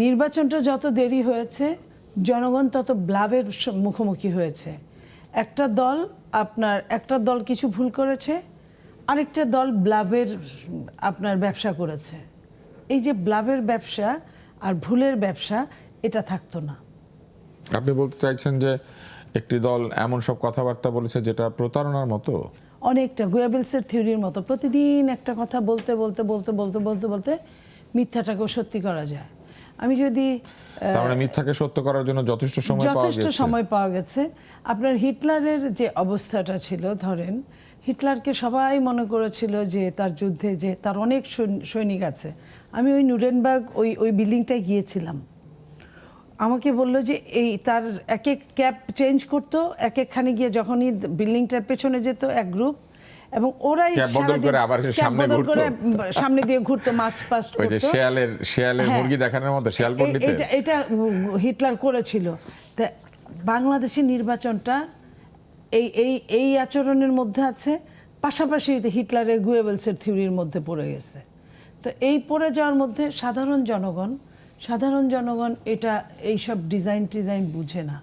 নির্বাচনটা যত দেরি হয়েছে জনগণ তত ব্লাবের মুখোমুখি হয়েছে। একটা দল কিছু ভুল করেছে, আরেকটা দল ব্লাবের ব্যবসা করেছে। এই যে ব্লাবের ব্যবসা আর ভুলের ব্যবসা, এটা থাকতো না। আপনি বলতে চাইছেন যে একটি দল এমন সব কথাবার্তা বলেছে যেটা প্রতারণার মতো, অনেকটা গোয়েবেলসের থিওরির মতো। প্রতিদিন একটা কথা বলতে বলতে বলতে বলতে বলতে বলতে মিথ্যাটাকেও সত্যি করা যায়। আমি যদি তার মানে মিথ্যাকে সত্য করার জন্য যথেষ্ট সময় পাওয়া গেছে। আপনার হিটলারের যে অবস্থাটা ছিল, ধরেন হিটলারকে সবাই মনে করেছিল যে তার যুদ্ধে যে তার অনেক সৈনিক আছে। আমি ওই নুরেনবার্গ ওই বিল্ডিংটায় গিয়েছিলাম। আমাকে বললো যে এই তার এক এক ক্যাপ চেঞ্জ করতো, এক একখানে গিয়ে যখনই বিল্ডিংটার পেছনে যেত এক গ্রুপ, এবং ওরাই সামনে দিয়ে ঘুরতো, মাছ পাস করতো। শিয়ালের মুরগি দেখানোর মতো শিয়ালকোট নিতে এটা হিটলার করেছিল। তা বাংলাদেশের নির্বাচনটা এই আচরণের মধ্যে আছে, পাশাপাশি হিটলারের গোয়েবেলসের থিওরির মধ্যে পড়ে গেছে। তো এই পড়ে যাওয়ার মধ্যে সাধারণ জনগণ এটা এইসব ডিজাইন বুঝে না।